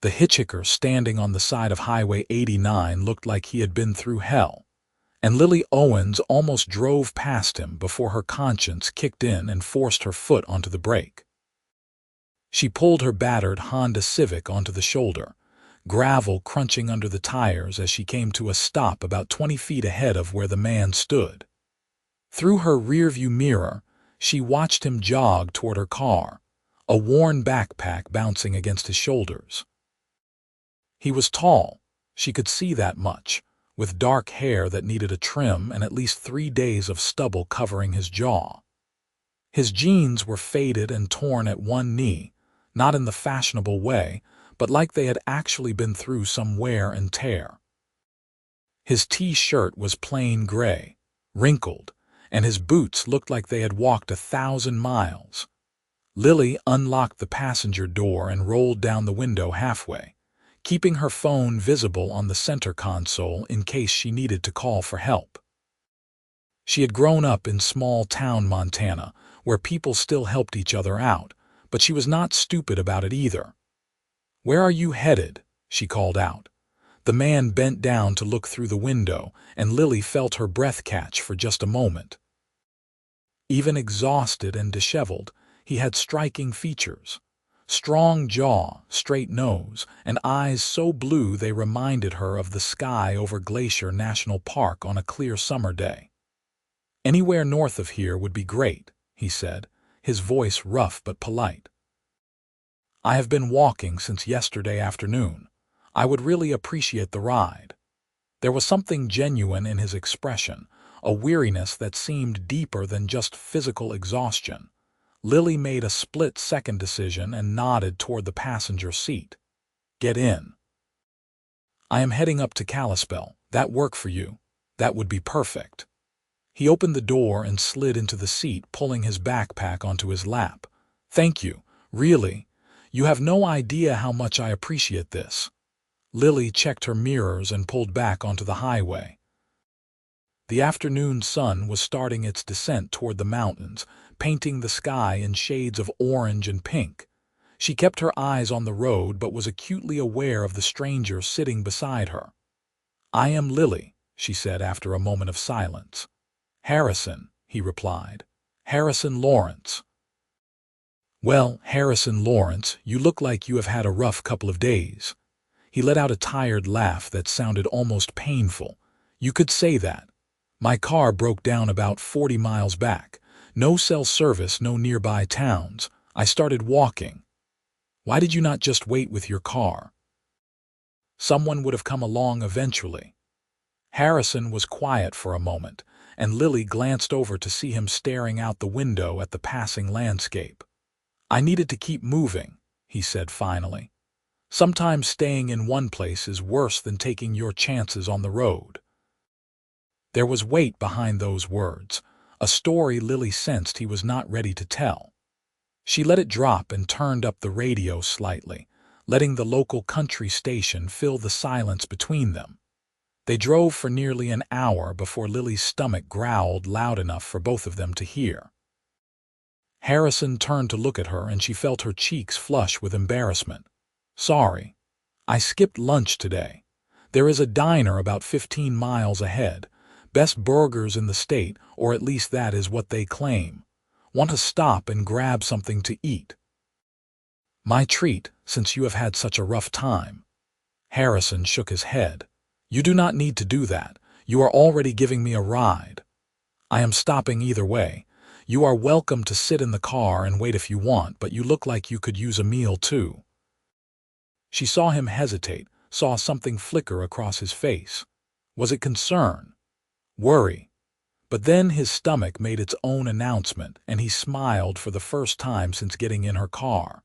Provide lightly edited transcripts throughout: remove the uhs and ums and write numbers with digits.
The hitchhiker standing on the side of Highway 89 looked like he had been through hell, and Lily Owens almost drove past him before her conscience kicked in and forced her foot onto the brake. She pulled her battered Honda Civic onto the shoulder, gravel crunching under the tires as she came to a stop about 20 feet ahead of where the man stood. Through her rearview mirror, she watched him jog toward her car, a worn backpack bouncing against his shoulders. He was tall, she could see that much, with dark hair that needed a trim and at least 3 days of stubble covering his jaw. His jeans were faded and torn at one knee, not in the fashionable way, but like they had actually been through some wear and tear. His T-shirt was plain gray, wrinkled, and his boots looked like they had walked 1,000 miles. Lily unlocked the passenger door and rolled down the window halfway, keeping her phone visible on the center console in case she needed to call for help. She had grown up in small-town Montana, where people still helped each other out, but she was not stupid about it either. "Where are you headed?" she called out. The man bent down to look through the window, and Lily felt her breath catch for just a moment. Even exhausted and disheveled, he had striking features. Strong jaw, straight nose, and eyes so blue they reminded her of the sky over Glacier National Park on a clear summer day. "Anywhere north of here would be great," he said, his voice rough but polite. "I have been walking since yesterday afternoon. I would really appreciate the ride." There was something genuine in his expression, a weariness that seemed deeper than just physical exhaustion. Lily made a split-second decision and nodded toward the passenger seat. "Get in." "I am heading up to Kalispell. That work for you?" "That would be perfect." He opened the door and slid into the seat, pulling his backpack onto his lap. "Thank you. Really. You have no idea how much I appreciate this." Lily checked her mirrors and pulled back onto the highway. The afternoon sun was starting its descent toward the mountains, painting the sky in shades of orange and pink. She kept her eyes on the road but was acutely aware of the stranger sitting beside her. "I am Lily," she said after a moment of silence. "Harrison," he replied. "Harrison Lawrence." "Well, Harrison Lawrence, you look like you have had a rough couple of days." He let out a tired laugh that sounded almost painful. "You could say that. My car broke down about 40 miles back. No cell service, no nearby towns. I started walking." "Why did you not just wait with your car?" "Someone would have come along eventually." Harrison was quiet for a moment, and Lily glanced over to see him staring out the window at the passing landscape. "I needed to keep moving," he said finally. "Sometimes staying in one place is worse than taking your chances on the road." There was weight behind those words, a story Lily sensed he was not ready to tell. She let it drop and turned up the radio slightly, letting the local country station fill the silence between them. They drove for nearly an hour before Lily's stomach growled loud enough for both of them to hear. Harrison turned to look at her and she felt her cheeks flush with embarrassment. "Sorry. I skipped lunch today. There is a diner about 15 miles ahead. Best burgers in the state, or at least that is what they claim. Want to stop and grab something to eat?" "My treat, since you have had such a rough time." Harrison shook his head. "You do not need to do that. You are already giving me a ride. I am stopping either way. You are welcome to sit in the car and wait if you want, but you look like you could use a meal too." She saw him hesitate, saw something flicker across his face. Was it concern? Worry? But then his stomach made its own announcement, and he smiled for the first time since getting in her car.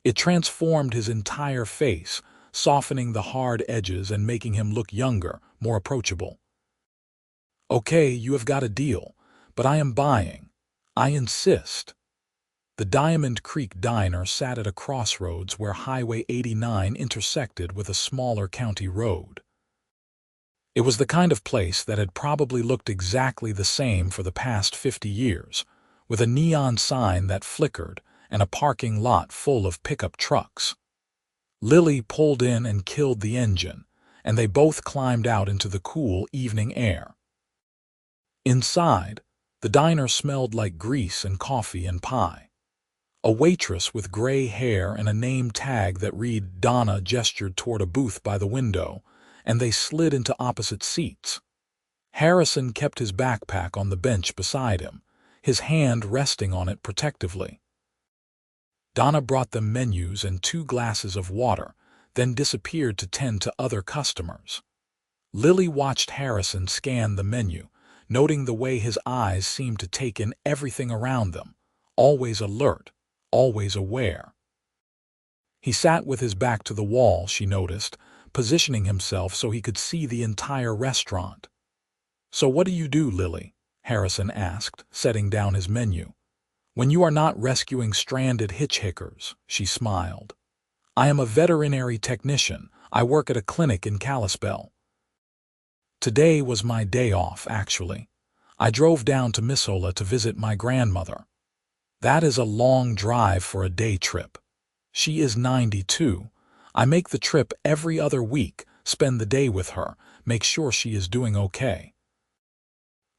It transformed his entire face, softening the hard edges and making him look younger, more approachable. "Okay, you have got a deal, but I am buying. I insist." The Diamond Creek Diner sat at a crossroads where Highway 89 intersected with a smaller county road. It was the kind of place that had probably looked exactly the same for the past 50 years, with a neon sign that flickered and a parking lot full of pickup trucks. Lily pulled in and killed the engine, and they both climbed out into the cool evening air. Inside, the diner smelled like grease and coffee and pie. A waitress with gray hair and a name tag that read Donna gestured toward a booth by the window, and they slid into opposite seats. Harrison kept his backpack on the bench beside him, his hand resting on it protectively. Donna brought them menus and 2 glasses of water, then disappeared to tend to other customers. Lily watched Harrison scan the menu, noting the way his eyes seemed to take in everything around them, always alert, always aware. He sat with his back to the wall, she noticed, positioning himself so he could see the entire restaurant. "So what do you do, Lily?" Harrison asked, setting down his menu. "When you are not rescuing stranded hitchhikers," she smiled. "I am a veterinary technician. I work at a clinic in Kalispell." "Today was my day off, actually. I drove down to Missoula to visit my grandmother." "That is a long drive for a day trip." "She is 92. I make the trip every other week, spend the day with her, make sure she is doing okay.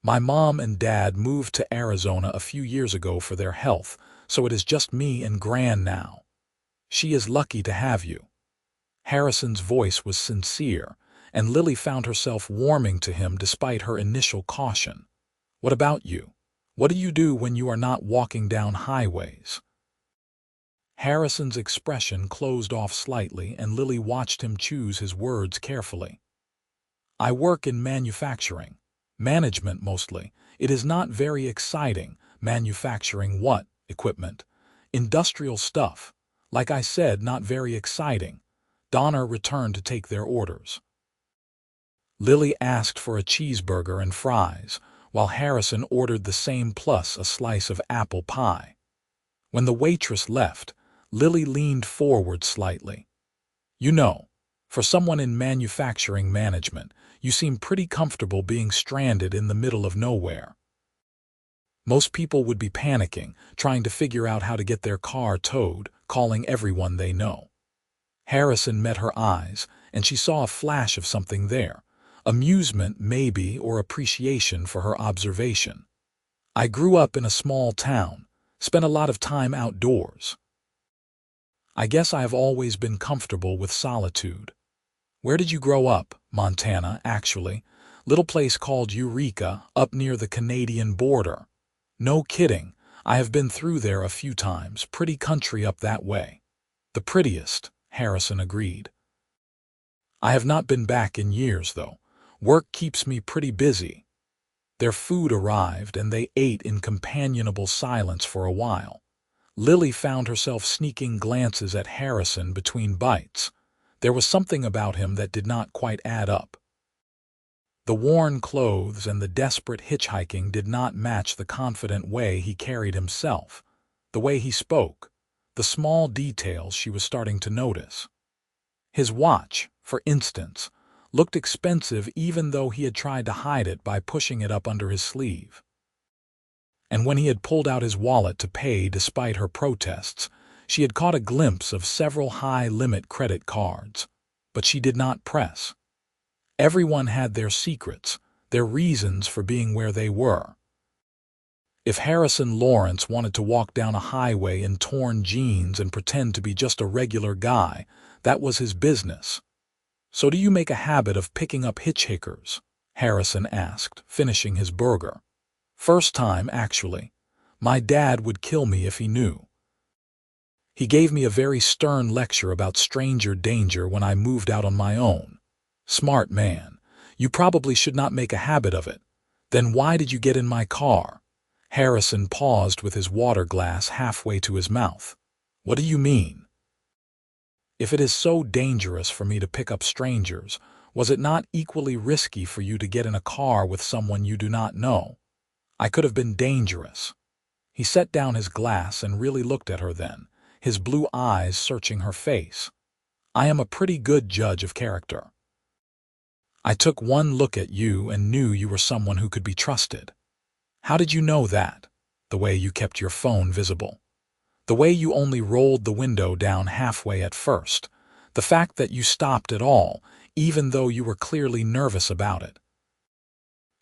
My mom and dad moved to Arizona a few years ago for their health, so it is just me and Gran now. She is lucky to have you." Harrison's voice was sincere, and Lily found herself warming to him despite her initial caution. "What about you? What do you do when you are not walking down highways?" Harrison's expression closed off slightly, and Lily watched him choose his words carefully. "I work in manufacturing. Management mostly. It is not very exciting. Manufacturing what? Equipment. Industrial stuff. Like I said, not very exciting." Donna returned to take their orders. Lily asked for a cheeseburger and fries, while Harrison ordered the same plus a slice of apple pie. When the waitress left, Lily leaned forward slightly. "You know, for someone in manufacturing management, you seem pretty comfortable being stranded in the middle of nowhere. Most people would be panicking, trying to figure out how to get their car towed, calling everyone they know." Harrison met her eyes, and she saw a flash of something there. Amusement, maybe, or appreciation for her observation. "I grew up in a small town, spent a lot of time outdoors. I guess I have always been comfortable with solitude." "Where did you grow up?" "Montana, actually. Little place called Eureka, up near the Canadian border." "No kidding. I have been through there a few times. Pretty country up that way." "The prettiest," Harrison agreed. "I have not been back in years, though. Work keeps me pretty busy." Their food arrived, and they ate in companionable silence for a while. Lily found herself sneaking glances at Harrison between bites. There was something about him that did not quite add up. The worn clothes and the desperate hitchhiking did not match the confident way he carried himself, the way he spoke, the small details she was starting to notice. His watch, for instance, looked expensive even though he had tried to hide it by pushing it up under his sleeve. And when he had pulled out his wallet to pay despite her protests, she had caught a glimpse of several high-limit credit cards. But she did not press. Everyone had their secrets, their reasons for being where they were. If Harrison Lawrence wanted to walk down a highway in torn jeans and pretend to be just a regular guy, that was his business. "So do you make a habit of picking up hitchhikers?" Harrison asked, finishing his burger. "First time, actually. My dad would kill me if he knew. He gave me a very stern lecture about stranger danger when I moved out on my own. Smart man. You probably should not make a habit of it. Then why did you get in my car?" Harrison paused with his water glass halfway to his mouth. "What do you mean?" "If it is so dangerous for me to pick up strangers, was it not equally risky for you to get in a car with someone you do not know? I could have been dangerous." He set down his glass and really looked at her then, his blue eyes searching her face. "I am a pretty good judge of character. I took one look at you and knew you were someone who could be trusted." "How did you know that?" "The way you kept your phone visible. The way you only rolled the window down halfway at first. The fact that you stopped at all, even though you were clearly nervous about it.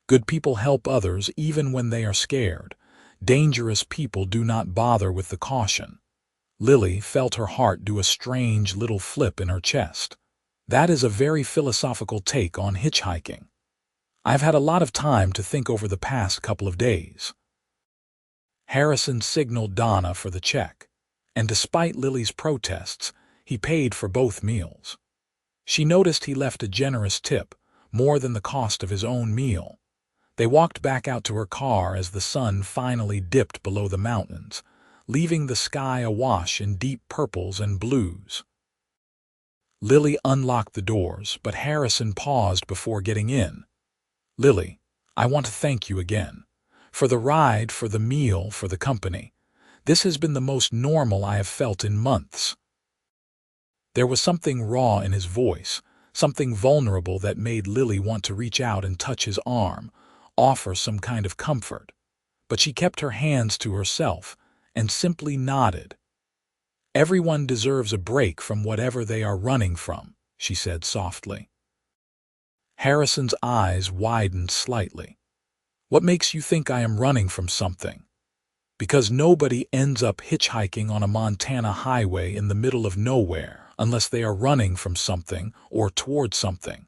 Good people help others even when they are scared. Dangerous people do not bother with the caution. Lily felt her heart do a strange little flip in her chest. That is a very philosophical take on hitchhiking. I've had a lot of time to think over the past couple of days. Harrison signaled Donna for the check, and despite Lily's protests, he paid for both meals. She noticed he left a generous tip, more than the cost of his own meal. They walked back out to her car as the sun finally dipped below the mountains, leaving the sky awash in deep purples and blues. Lily unlocked the doors, but Harrison paused before getting in. "Lily, I want to thank you again. For the ride, for the meal, for the company. This has been the most normal I have felt in months." There was something raw in his voice, something vulnerable that made Lily want to reach out and touch his arm, offer some kind of comfort. But she kept her hands to herself and simply nodded. "Everyone deserves a break from whatever they are running from," she said softly. Harrison's eyes widened slightly. "What makes you think I am running from something?" "Because nobody ends up hitchhiking on a Montana highway in the middle of nowhere unless they are running from something or toward something.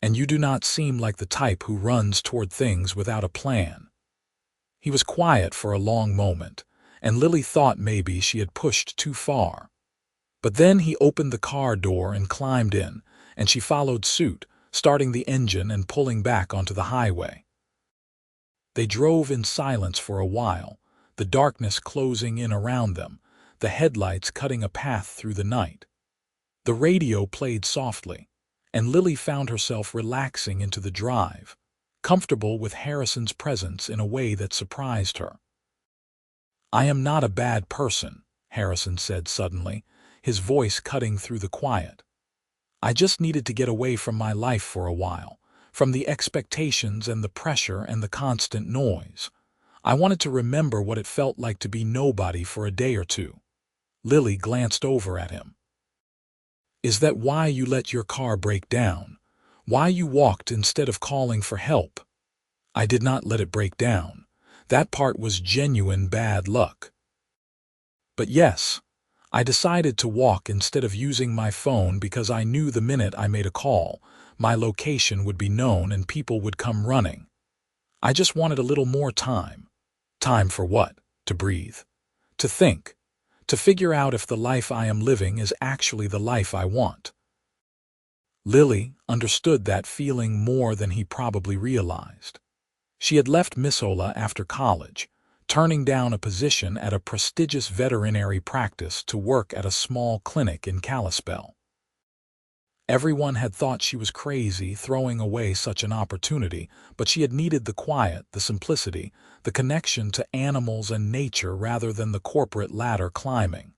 And you do not seem like the type who runs toward things without a plan." He was quiet for a long moment, and Lily thought maybe she had pushed too far. But then he opened the car door and climbed in, and she followed suit, starting the engine and pulling back onto the highway. They drove in silence for a while, the darkness closing in around them, the headlights cutting a path through the night. The radio played softly, and Lily found herself relaxing into the drive, comfortable with Harrison's presence in a way that surprised her. "I am not a bad person," Harrison said suddenly, his voice cutting through the quiet. "I just needed to get away from my life for a while, from the expectations and the pressure and the constant noise. I wanted to remember what it felt like to be nobody for a day or two." Lily glanced over at him. "Is that why you let your car break down? Why you walked instead of calling for help?" "I did not let it break down. That part was genuine bad luck. But yes, I decided to walk instead of using my phone because I knew the minute I made a call, my location would be known and people would come running. I just wanted a little more time. Time for what? To breathe. To think. To figure out if the life I am living is actually the life I want." Lily understood that feeling more than he probably realized. She had left Missoula after college, turning down a position at a prestigious veterinary practice to work at a small clinic in Kalispell. Everyone had thought she was crazy throwing away such an opportunity, but she had needed the quiet, the simplicity, the connection to animals and nature rather than the corporate ladder climbing.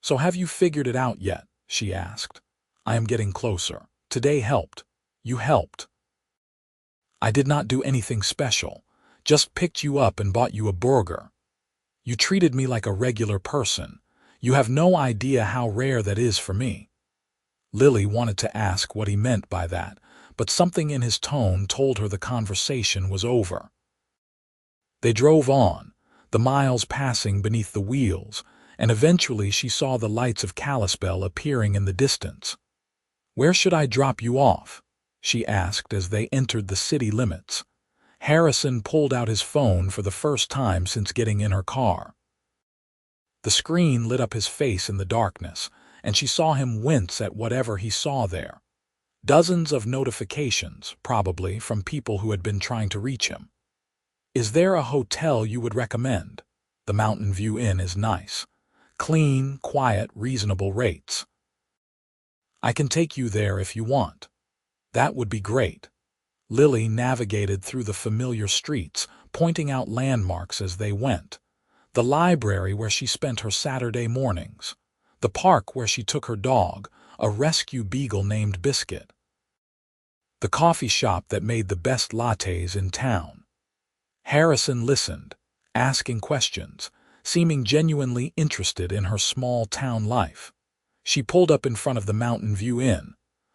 "So have you figured it out yet?" she asked. "I am getting closer. Today helped. You helped." "I did not do anything special. Just picked you up and bought you a burger. You treated me like a regular person. You have no idea how rare that is for me." Lily wanted to ask what he meant by that, but something in his tone told her the conversation was over. They drove on, the miles passing beneath the wheels, and eventually she saw the lights of Kalispell appearing in the distance. "Where should I drop you off?" she asked as they entered the city limits. Harrison pulled out his phone for the first time since getting in her car. The screen lit up his face in the darkness, and she saw him wince at whatever he saw there. Dozens of notifications, probably from people who had been trying to reach him. "Is there a hotel you would recommend? The Mountain View Inn is nice. Clean, quiet, reasonable rates. I can take you there if you want." "That would be great." Lily navigated through the familiar streets, pointing out landmarks as they went. The library where she spent her Saturday mornings. The park where she took her dog, a rescue beagle named Biscuit. The coffee shop that made the best lattes in town. Harrison listened, asking questions, seeming genuinely interested in her small town life. She pulled up in front of the Mountain View Inn,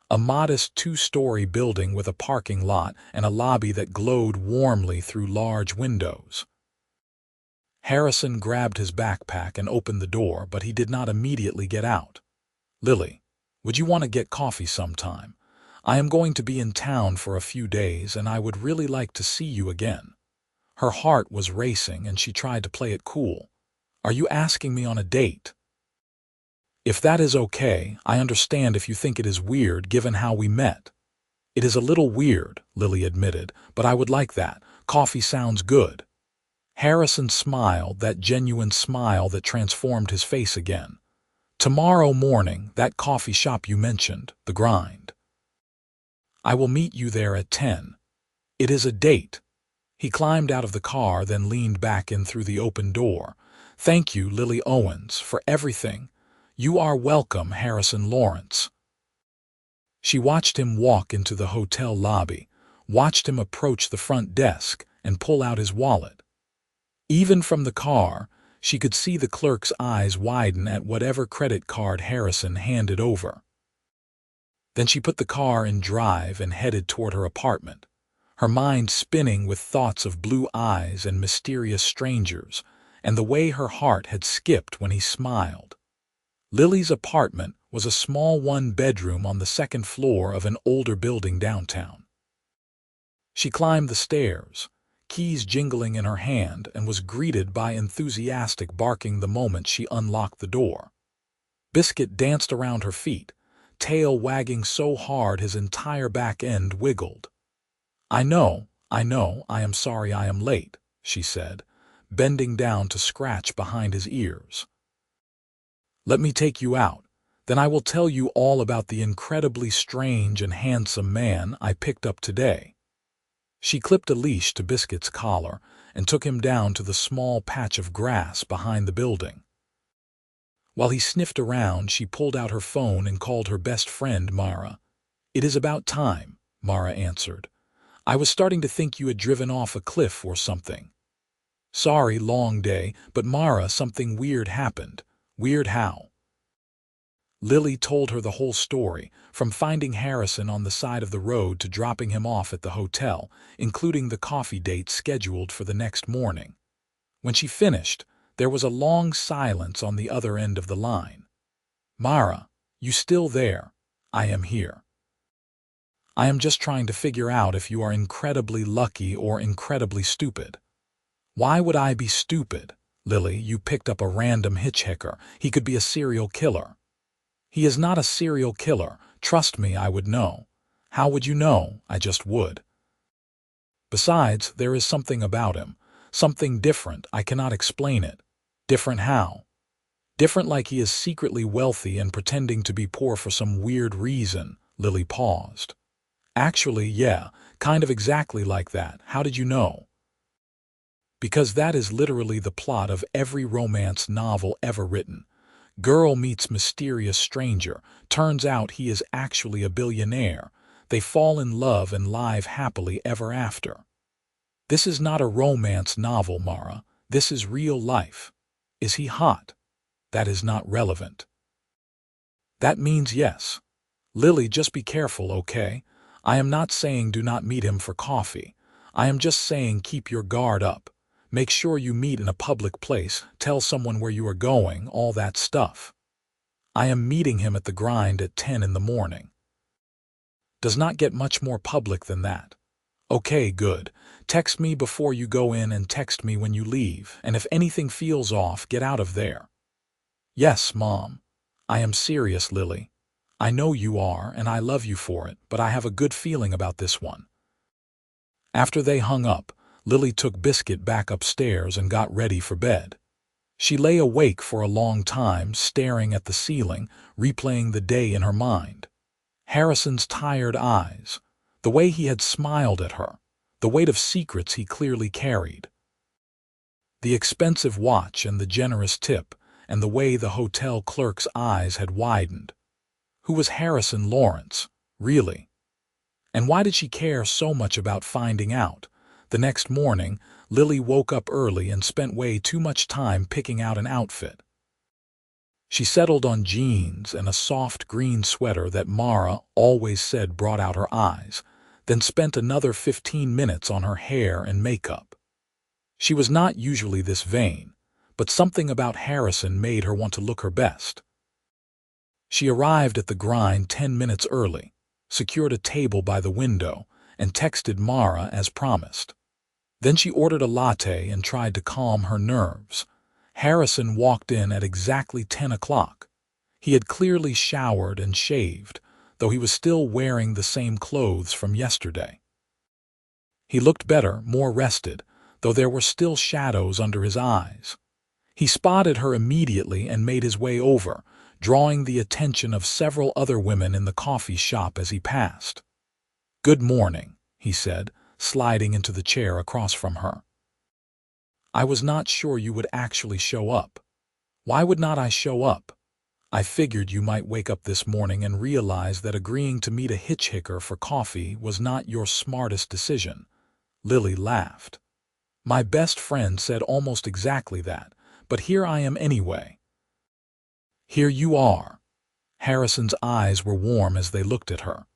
a modest two-story building with a parking lot and a lobby that glowed warmly through large windows. Harrison grabbed his backpack and opened the door, but he did not immediately get out. "Lily, would you want to get coffee sometime? I am going to be in town for a few days, and I would really like to see you again." Her heart was racing, and she tried to play it cool. "Are you asking me on a date?" "If that is okay, I understand if you think it is weird given how we met." "It is a little weird," Lily admitted, "but I would like that. Coffee sounds good." Harrison smiled, that genuine smile that transformed his face again. "Tomorrow morning, that coffee shop you mentioned, The Grind. I will meet you there at 10. It is a date." He climbed out of the car, then leaned back in through the open door. "Thank you, Lily Owens, for everything." "You are welcome, Harrison Lawrence." She watched him walk into the hotel lobby, watched him approach the front desk and pull out his wallet. Even from the car, she could see the clerk's eyes widen at whatever credit card Harrison handed over. Then she put the car in drive and headed toward her apartment, her mind spinning with thoughts of blue eyes and mysterious strangers, and the way her heart had skipped when he smiled. Lily's apartment was a small one-bedroom on the second floor of an older building downtown. She climbed the stairs, keys jingling in her hand, and was greeted by enthusiastic barking the moment she unlocked the door. Biscuit danced around her feet, tail wagging so hard his entire back end wiggled. I know, I am sorry I am late," she said, bending down to scratch behind his ears. "Let me take you out, then I will tell you all about the incredibly strange and handsome man I picked up today." She clipped a leash to Biscuit's collar and took him down to the small patch of grass behind the building. While he sniffed around, she pulled out her phone and called her best friend, Mara. "It is about time," Mara answered. "I was starting to think you had driven off a cliff or something." "Sorry, long day, but Mara, something weird happened." "Weird how?" Lily told her the whole story, from finding Harrison on the side of the road to dropping him off at the hotel, including the coffee date scheduled for the next morning. When she finished, there was a long silence on the other end of the line. "Mara, you still there?" "I am here." "I am just trying to figure out if you are incredibly lucky or incredibly stupid." "Why would I be stupid? Lily, you picked up a random hitchhiker. He could be a serial killer." "He is not a serial killer. Trust me, I would know." "How would you know?" "I just would." "Besides, there is something about him. Something different. I cannot explain it." "Different how?" "Different like he is secretly wealthy and pretending to be poor for some weird reason." Lily paused. "Actually, yeah, kind of exactly like that. How did you know?" "Because that is literally the plot of every romance novel ever written. Girl meets mysterious stranger. Turns out he is actually a billionaire. They fall in love and live happily ever after." "This is not a romance novel, Mara. This is real life." "Is he hot?" "That is not relevant." "That means yes." "Lily, just be careful, okay? I am not saying do not meet him for coffee. I am just saying keep your guard up. Make sure you meet in a public place, tell someone where you are going, all that stuff." "I am meeting him at the Grind at 10 in the morning." "Does not get much more public than that." "Okay, good. Text me before you go in and text me when you leave, and if anything feels off, get out of there." "Yes, Mom. I am serious, Lily. I know you are, and I love you for it, but I have a good feeling about this one." After they hung up, Lily took Biscuit back upstairs and got ready for bed. She lay awake for a long time, staring at the ceiling, replaying the day in her mind. Harrison's tired eyes, the way he had smiled at her, the weight of secrets he clearly carried. The expensive watch and the generous tip, and the way the hotel clerk's eyes had widened. Who was Harrison Lawrence, really? And why did she care so much about finding out? The next morning, Lily woke up early and spent way too much time picking out an outfit. She settled on jeans and a soft green sweater that Mara always said brought out her eyes, then spent another 15 minutes on her hair and makeup. She was not usually this vain, but something about Harrison made her want to look her best. She arrived at the grind 10 minutes early, secured a table by the window, and texted Mara as promised. Then she ordered a latte and tried to calm her nerves. Harrison walked in at exactly 10 o'clock. He had clearly showered and shaved, though he was still wearing the same clothes from yesterday. He looked better, more rested, though there were still shadows under his eyes. He spotted her immediately and made his way over, drawing the attention of several other women in the coffee shop as he passed. "Good morning," he said, sliding into the chair across from her. "I was not sure you would actually show up." "Why would not I show up?" "I figured you might wake up this morning and realize that agreeing to meet a hitchhiker for coffee was not your smartest decision." Lily laughed. "My best friend said almost exactly that, but here I am anyway." "Here you are." Harrison's eyes were warm as they looked at her.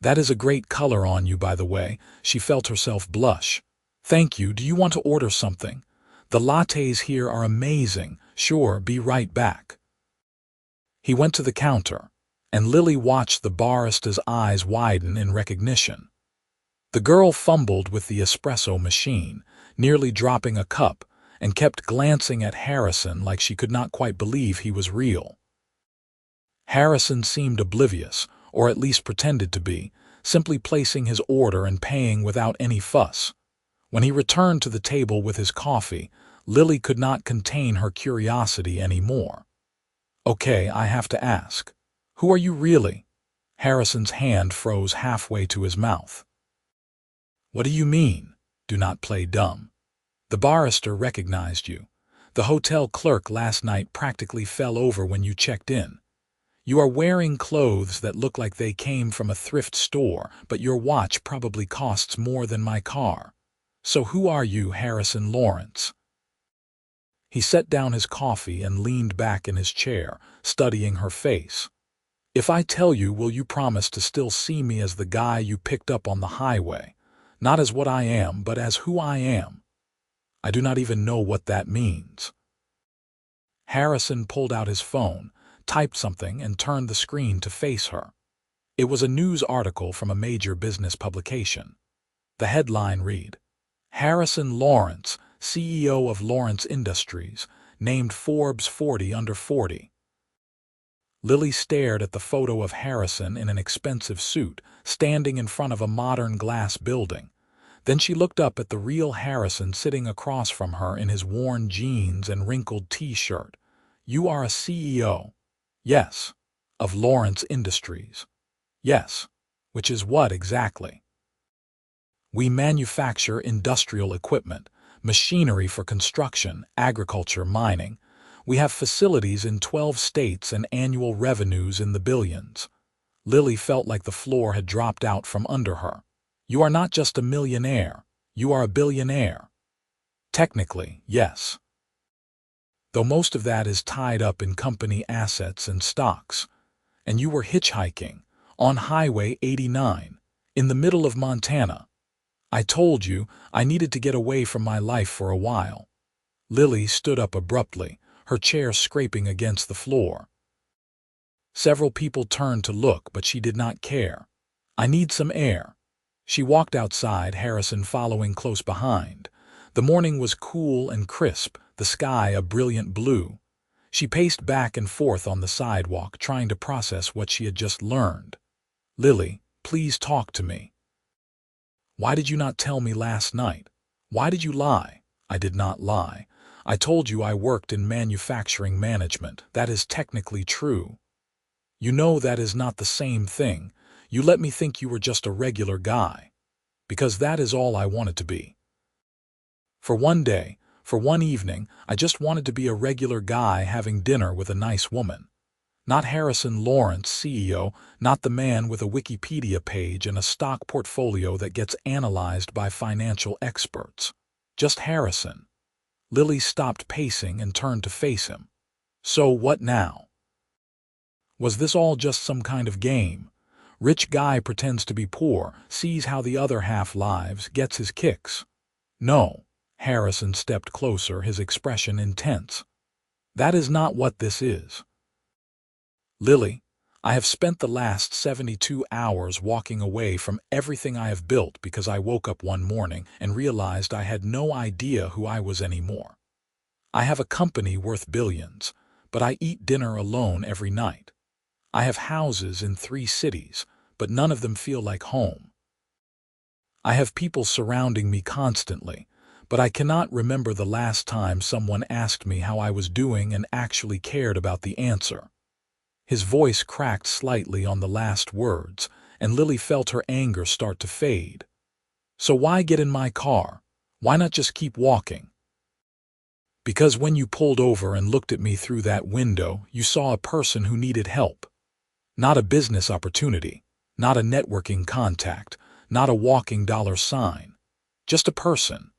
"That is a great color on you, by the way." She felt herself blush. "Thank you. Do you want to order something? The lattes here are amazing." "Sure, be right back." He went to the counter, and Lily watched the barista's eyes widen in recognition. The girl fumbled with the espresso machine, nearly dropping a cup, and kept glancing at Harrison like she could not quite believe he was real. Harrison seemed oblivious, or at least pretended to be, simply placing his order and paying without any fuss. When he returned to the table with his coffee, Lily could not contain her curiosity anymore. "Okay, I have to ask. Who are you really?" Harrison's hand froze halfway to his mouth. "What do you mean? Do not play dumb. The barista recognized you. The hotel clerk last night practically fell over when you checked in. You are wearing clothes that look like they came from a thrift store, but your watch probably costs more than my car. So who are you, Harrison Lawrence?" He set down his coffee and leaned back in his chair, studying her face. "If I tell you, will you promise to still see me as the guy you picked up on the highway? Not as what I am, but as who I am." "I do not even know what that means." Harrison pulled out his phone, typed something, and turned the screen to face her. It was a news article from a major business publication. The headline read, "Harrison Lawrence, CEO of Lawrence Industries, named Forbes 40 under 40. Lily stared at the photo of Harrison in an expensive suit, standing in front of a modern glass building. Then she looked up at the real Harrison sitting across from her in his worn jeans and wrinkled T-shirt. "You are a CEO." "Yes." "Of Lawrence Industries." "Yes." "Which is what exactly?" "We manufacture industrial equipment, machinery for construction, agriculture, mining. We have facilities in 12 states and annual revenues in the billions." Lily felt like the floor had dropped out from under her. "You are not just a millionaire, you are a billionaire." "Technically, yes. Though most of that is tied up in company assets and stocks. And you were hitchhiking, on Highway 89, in the middle of Montana. I told you I needed to get away from my life for a while." Lily stood up abruptly, her chair scraping against the floor. Several people turned to look, but she did not care. "I need some air." She walked outside, Harrison following close behind. The morning was cool and crisp, the sky a brilliant blue. She paced back and forth on the sidewalk, trying to process what she had just learned. "Lily, please talk to me. Why did you not tell me last night? Why did you lie?" "I did not lie. I told you I worked in manufacturing management. That is technically true. You know that is not the same thing. You let me think you were just a regular guy. Because that is all I wanted to be. For one day, for one evening, I just wanted to be a regular guy having dinner with a nice woman. Not Harrison Lawrence, CEO, not the man with a Wikipedia page and a stock portfolio that gets analyzed by financial experts. Just Harrison." Lily stopped pacing and turned to face him. "So what now?" Was this all just some kind of game? Rich guy pretends to be poor, sees how the other half lives, gets his kicks. No. Harrison stepped closer, his expression intense. That is not what this is. Lily, I have spent the last 72 hours walking away from everything I have built because I woke up one morning and realized I had no idea who I was anymore. I have a company worth billions, but I eat dinner alone every night. I have houses in 3 cities, but none of them feel like home. I have people surrounding me constantly, but I cannot remember the last time someone asked me how I was doing and actually cared about the answer. His voice cracked slightly on the last words, and Lily felt her anger start to fade. So why get in my car? Why not just keep walking? Because when you pulled over and looked at me through that window, you saw a person who needed help. Not a business opportunity, not a networking contact, not a walking dollar sign. Just a person.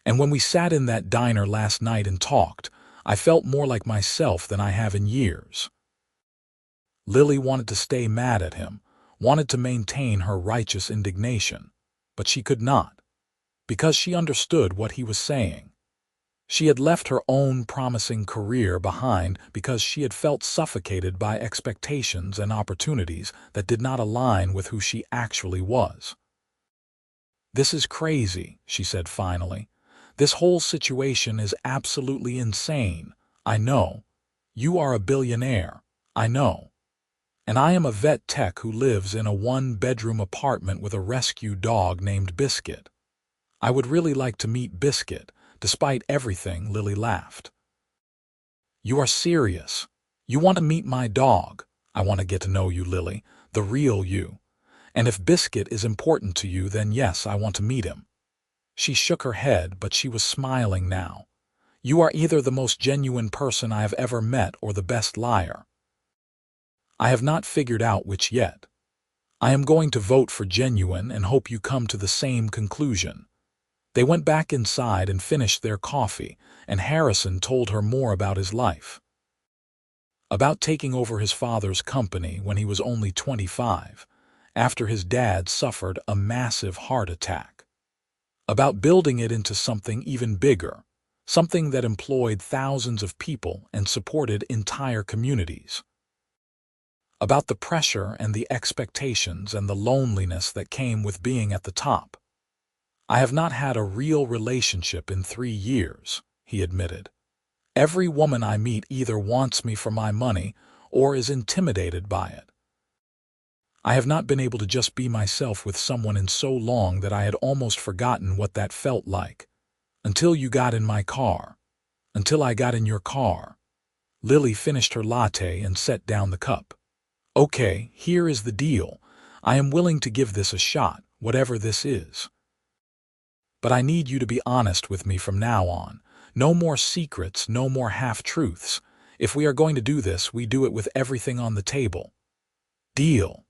And when we sat in that diner last night and talked, I felt more like myself than I have in years. Lily wanted to stay mad at him, wanted to maintain her righteous indignation, but she could not, because she understood what he was saying. She had left her own promising career behind because she had felt suffocated by expectations and opportunities that did not align with who she actually was. This is crazy, she said finally. This whole situation is absolutely insane. I know. You are a billionaire. I know. And I am a vet tech who lives in a 1-bedroom apartment with a rescue dog named Biscuit. I would really like to meet Biscuit. Despite everything, Lily laughed. You are serious. You want to meet my dog. I want to get to know you, Lily, the real you. And if Biscuit is important to you, then yes, I want to meet him. She shook her head, but she was smiling now. You are either the most genuine person I have ever met or the best liar. I have not figured out which yet. I am going to vote for genuine and hope you come to the same conclusion. They went back inside and finished their coffee, and Harrison told her more about his life. About taking over his father's company when he was only 25, after his dad suffered a massive heart attack. About building it into something even bigger, something that employed thousands of people and supported entire communities. About the pressure and the expectations and the loneliness that came with being at the top. I have not had a real relationship in 3 years, he admitted. Every woman I meet either wants me for my money or is intimidated by it. I have not been able to just be myself with someone in so long that I had almost forgotten what that felt like. Until you got in my car. Until I got in your car. Lily finished her latte and set down the cup. Okay, here is the deal. I am willing to give this a shot, whatever this is. But I need you to be honest with me from now on. No more secrets, no more half-truths. If we are going to do this, we do it with everything on the table. Deal.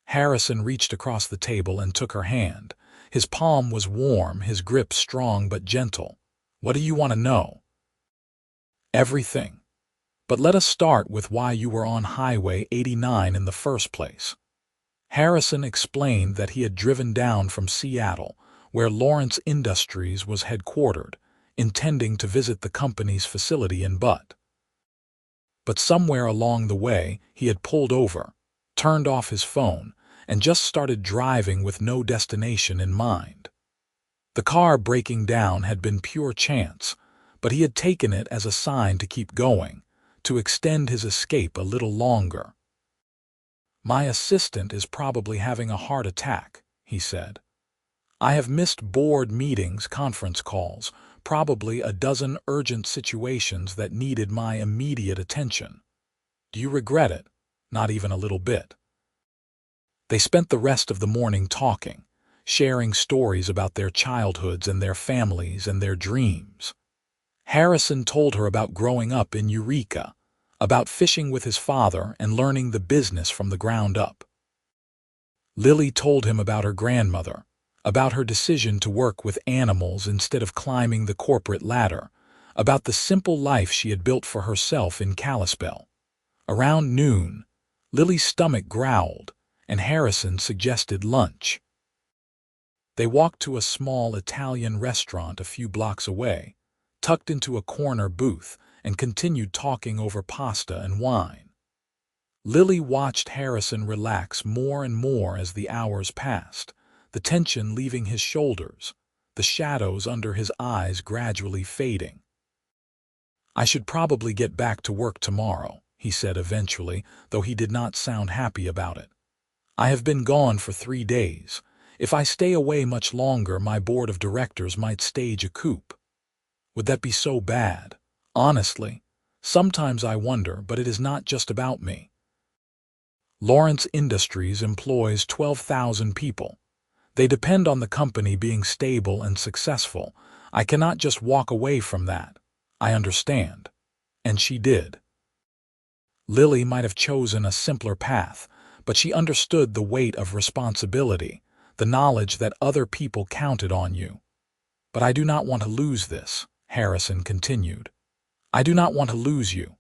Harrison reached across the table and took her hand. His palm was warm, his grip strong but gentle. What do you want to know? Everything. But let us start with why you were on Highway 89 in the first place. Harrison explained that he had driven down from Seattle, where Lawrence Industries was headquartered, intending to visit the company's facility in Butte. But somewhere along the way, he had pulled over, turned off his phone, and just started driving with no destination in mind. The car breaking down had been pure chance, but he had taken it as a sign to keep going, to extend his escape a little longer. My assistant is probably having a heart attack, he said. I have missed board meetings, conference calls, probably a dozen urgent situations that needed my immediate attention. Do you regret it? Not even a little bit. They spent the rest of the morning talking, sharing stories about their childhoods and their families and their dreams. Harrison told her about growing up in Eureka, about fishing with his father and learning the business from the ground up. Lily told him about her grandmother, about her decision to work with animals instead of climbing the corporate ladder, about the simple life she had built for herself in Kalispell. Around noon, Lily's stomach growled, and Harrison suggested lunch. They walked to a small Italian restaurant a few blocks away, tucked into a corner booth, and continued talking over pasta and wine. Lily watched Harrison relax more and more as the hours passed, the tension leaving his shoulders, the shadows under his eyes gradually fading. "I should probably get back to work tomorrow," he said eventually, though he did not sound happy about it. "I have been gone for 3 days. If I stay away much longer, my board of directors might stage a coup." "Would that be so bad?" "Honestly, sometimes I wonder, but it is not just about me. Lawrence Industries employs 12,000 people. They depend on the company being stable and successful. I cannot just walk away from that. I understand." And she did. Lily might have chosen a simpler path, but she understood the weight of responsibility, the knowledge that other people counted on you. "But I do not want to lose this," Harrison continued. "I do not want to lose you.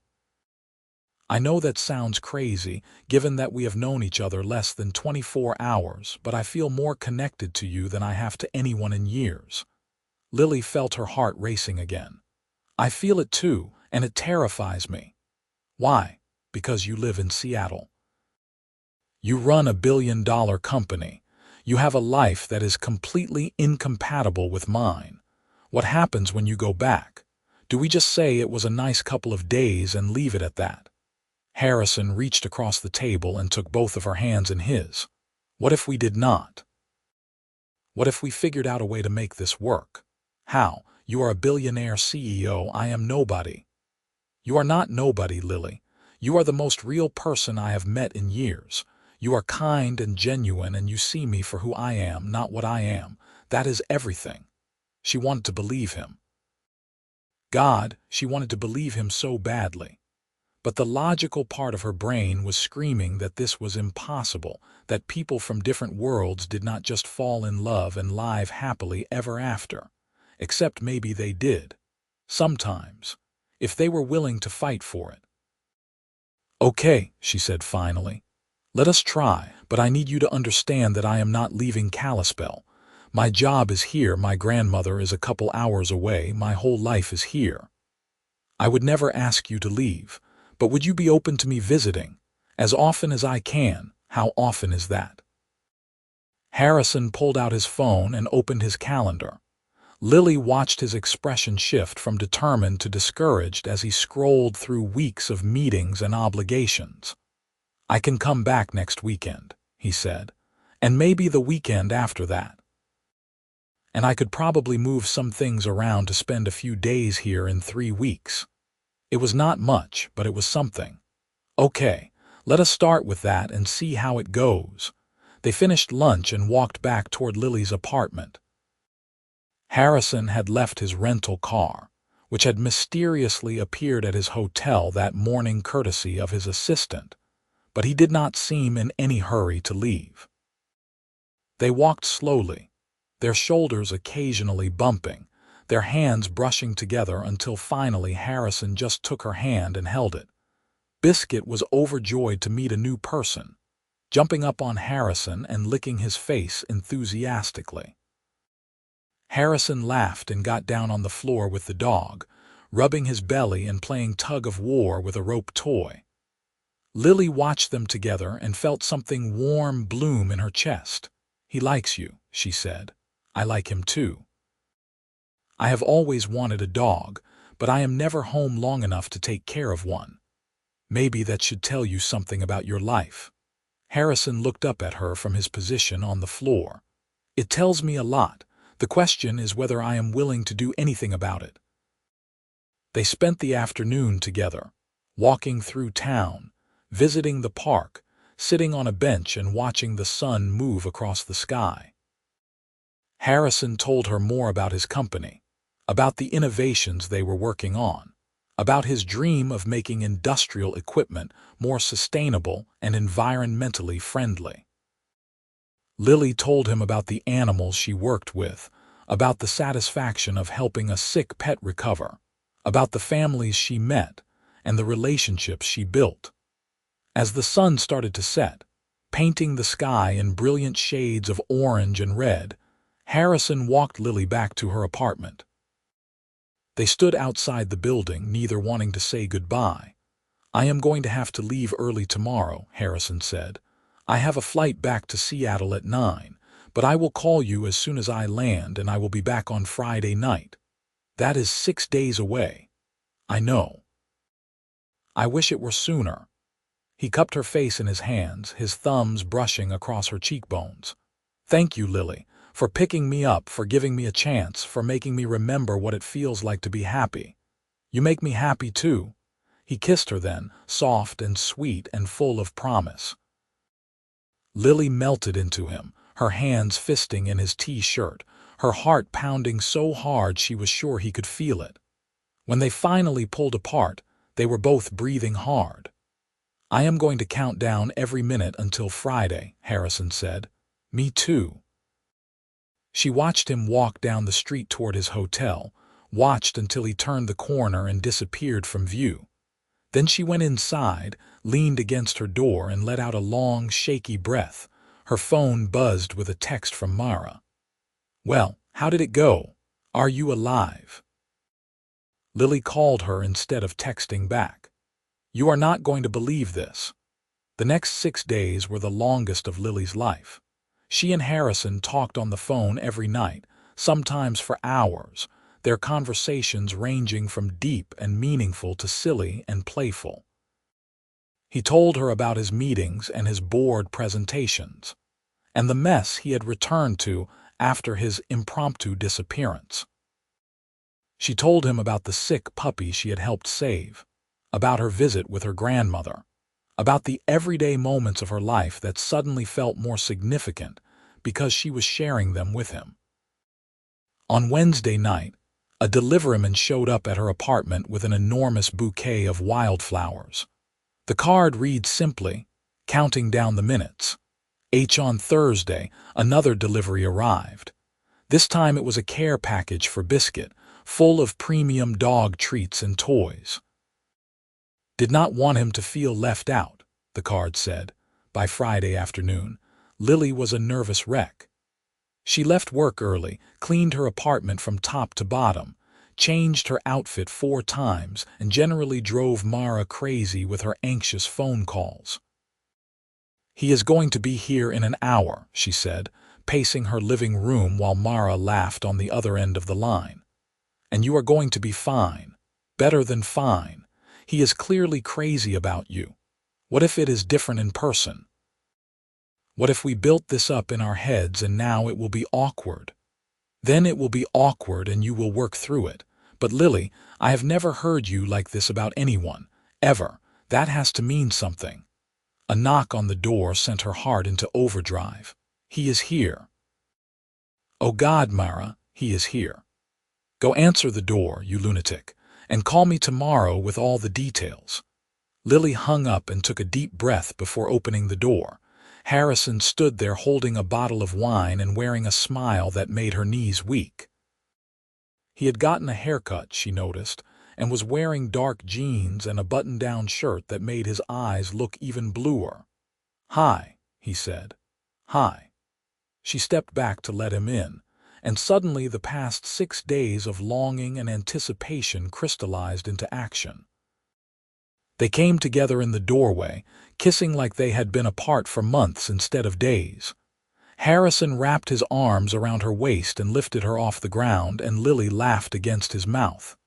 I know that sounds crazy, given that we have known each other less than 24 hours, but I feel more connected to you than I have to anyone in years." Lily felt her heart racing again. "I feel it too, and it terrifies me." "Why?" "Because you live in Seattle. You run a billion-dollar company. You have a life that is completely incompatible with mine. What happens when you go back? Do we just say it was a nice couple of days and leave it at that?" Harrison reached across the table and took both of her hands in his. "What if we did not? What if we figured out a way to make this work?" "How? You are a billionaire CEO. I am nobody." "You are not nobody, Lily. You are the most real person I have met in years. You are kind and genuine, and you see me for who I am, not what I am. That is everything." She wanted to believe him. God, she wanted to believe him so badly. But the logical part of her brain was screaming that this was impossible, that people from different worlds did not just fall in love and live happily ever after. Except maybe they did. Sometimes. If they were willing to fight for it. "Okay," she said finally. "Let us try, but I need you to understand that I am not leaving Kalispell. My job is here, my grandmother is a couple hours away, my whole life is here. I would never ask you to leave, but would you be open to me visiting? As often as I can. How often is that?" Harrison pulled out his phone and opened his calendar. Lily watched his expression shift from determined to discouraged as he scrolled through weeks of meetings and obligations. "I can come back next weekend," he said, "and maybe the weekend after that. And I could probably move some things around to spend a few days here in 3 weeks." It was not much, but it was something. "Okay, let us start with that and see how it goes." They finished lunch and walked back toward Lily's apartment. Harrison had left his rental car, which had mysteriously appeared at his hotel that morning courtesy of his assistant, but he did not seem in any hurry to leave. They walked slowly, their shoulders occasionally bumping, their hands brushing together until finally Harrison just took her hand and held it. Biscuit was overjoyed to meet a new person, jumping up on Harrison and licking his face enthusiastically. Harrison laughed and got down on the floor with the dog, rubbing his belly and playing tug-of-war with a rope toy. Lily watched them together and felt something warm bloom in her chest. "He likes you," she said. "I like him too. I have always wanted a dog, but I am never home long enough to take care of one. Maybe that should tell you something about your life." Harrison looked up at her from his position on the floor. "It tells me a lot. The question is whether I am willing to do anything about it." They spent the afternoon together, walking through town, visiting the park, sitting on a bench and watching the sun move across the sky. Harrison told her more about his company, about the innovations they were working on, about his dream of making industrial equipment more sustainable and environmentally friendly. Lily told him about the animals she worked with, about the satisfaction of helping a sick pet recover, about the families she met, and the relationships she built. As the sun started to set, painting the sky in brilliant shades of orange and red, Harrison walked Lily back to her apartment. They stood outside the building, neither wanting to say goodbye. "I am going to have to leave early tomorrow," Harrison said. "I have a flight back to Seattle at 9, but I will call you as soon as I land, and I will be back on Friday night. That is 6 days away." "I know. I wish it were sooner." He cupped her face in his hands, his thumbs brushing across her cheekbones. "Thank you, Lily, for picking me up, for giving me a chance, for making me remember what it feels like to be happy. You make me happy too." He kissed her then, soft and sweet and full of promise. Lily melted into him, her hands fisting in his T-shirt, her heart pounding so hard she was sure he could feel it. When they finally pulled apart, they were both breathing hard. "I am going to count down every minute until Friday," Harrison said. "Me too." She watched him walk down the street toward his hotel, watched until he turned the corner and disappeared from view. Then she went inside, leaned against her door, and let out a long, shaky breath. Her phone buzzed with a text from Mara. "Well, how did it go? Are you alive?" Lily called her instead of texting back. "You are not going to believe this." The next 6 days were the longest of Lily's life. She and Harrison talked on the phone every night, sometimes for hours, their conversations ranging from deep and meaningful to silly and playful. He told her about his meetings and his board presentations, and the mess he had returned to after his impromptu disappearance. She told him about the sick puppy she had helped save, about her visit with her grandmother, about the everyday moments of her life that suddenly felt more significant because she was sharing them with him. On Wednesday night, a deliveryman showed up at her apartment with an enormous bouquet of wildflowers. The card read simply, "Counting down the minutes." On Thursday, another delivery arrived. This time it was a care package for Biscuit, full of premium dog treats and toys. "Did not want him to feel left out," the card said. By Friday afternoon, Lily was a nervous wreck. She left work early, cleaned her apartment from top to bottom, changed her outfit 4 times, and generally drove Mara crazy with her anxious phone calls. "He is going to be here in an hour," she said, pacing her living room while Mara laughed on the other end of the line. "And you are going to be fine. Better than fine. He is clearly crazy about you. What if it is different in person? What if we built this up in our heads and now it will be awkward? Then it will be awkward and you will work through it. But Lily, I have never heard you like this about anyone, ever. That has to mean something." A knock on the door sent her heart into overdrive. "He is here." "Oh God, Mara, he is here." "Go answer the door, you lunatic, and call me tomorrow with all the details." Lily hung up and took a deep breath before opening the door. Harrison stood there holding a bottle of wine and wearing a smile that made her knees weak. He had gotten a haircut, she noticed, and was wearing dark jeans and a button-down shirt that made his eyes look even bluer. "Hi," he said. "Hi." She stepped back to let him in, and suddenly the past 6 days of longing and anticipation crystallized into action. They came together in the doorway, kissing like they had been apart for months instead of days. Harrison wrapped his arms around her waist and lifted her off the ground, and Lily laughed against his mouth.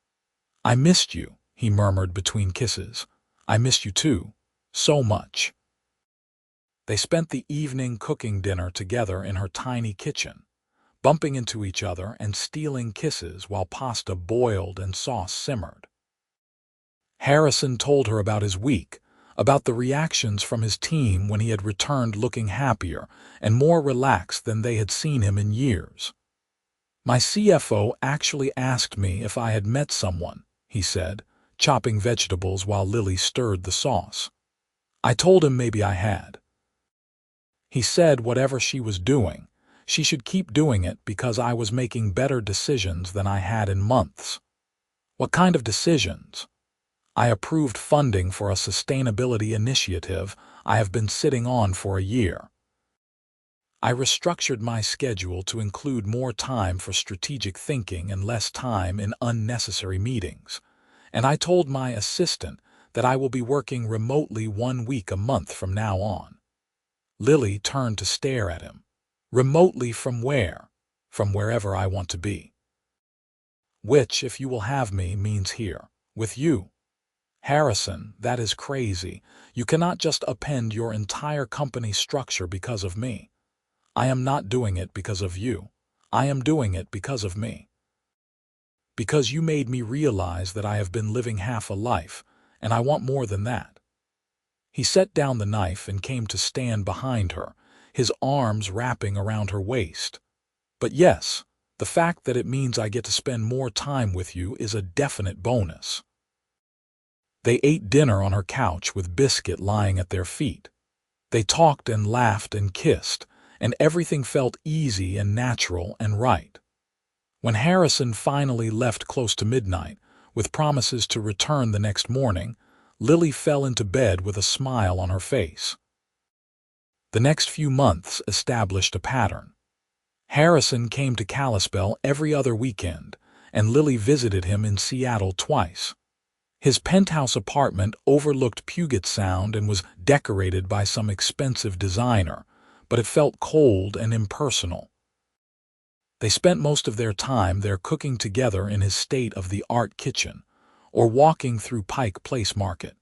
"I missed you," he murmured between kisses. "I missed you too. So much." They spent the evening cooking dinner together in her tiny kitchen, bumping into each other and stealing kisses while pasta boiled and sauce simmered. Harrison told her about his week, about the reactions from his team when he had returned looking happier and more relaxed than they had seen him in years. "My CFO actually asked me if I had met someone," he said, chopping vegetables while Lily stirred the sauce. "I told him maybe I had. He said whatever she was doing, she should keep doing it because I was making better decisions than I had in months." "What kind of decisions?" I approved funding for a sustainability initiative I have been sitting on for a year. I restructured my schedule to include more time for strategic thinking and less time in unnecessary meetings. And I told my assistant that I will be working remotely 1 week a month from now on. Lily turned to stare at him. Remotely from where? From wherever I want to be. Which, if you will have me, means here, with you. Harrison, that is crazy. You cannot just upend your entire company structure because of me. I am not doing it because of you. I am doing it because of me. Because you made me realize that I have been living half a life, and I want more than that. He set down the knife and came to stand behind her, his arms wrapping around her waist. But yes, the fact that it means I get to spend more time with you is a definite bonus. They ate dinner on her couch with Biscuit lying at their feet. They talked and laughed and kissed, and everything felt easy and natural and right. When Harrison finally left close to midnight, with promises to return the next morning, Lily fell into bed with a smile on her face. The next few months established a pattern. Harrison came to Kalispell every other weekend, and Lily visited him in Seattle twice. His penthouse apartment overlooked Puget Sound and was decorated by some expensive designer, but it felt cold and impersonal. They spent most of their time there cooking together in his state-of-the-art kitchen, or walking through Pike Place Market,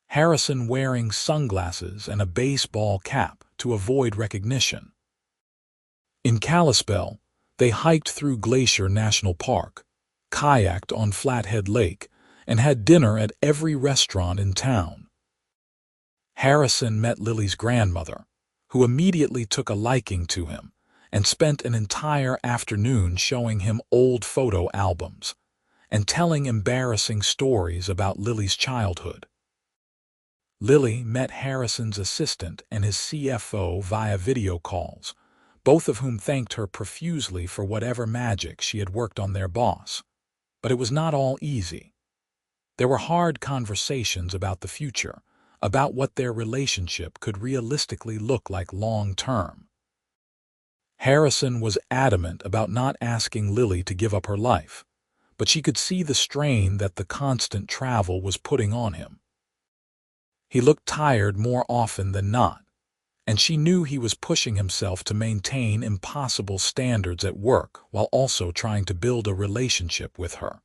Harrison wearing sunglasses and a baseball cap to avoid recognition. In Kalispell, they hiked through Glacier National Park, kayaked on Flathead Lake, and had dinner at every restaurant in town. Harrison met Lily's grandmother, who immediately took a liking to him, and spent an entire afternoon showing him old photo albums and telling embarrassing stories about Lily's childhood. Lily met Harrison's assistant and his CFO via video calls, both of whom thanked her profusely for whatever magic she had worked on their boss. But it was not all easy. There were hard conversations about the future, about what their relationship could realistically look like long-term. Harrison was adamant about not asking Lily to give up her life, but she could see the strain that the constant travel was putting on him. He looked tired more often than not, and she knew he was pushing himself to maintain impossible standards at work while also trying to build a relationship with her.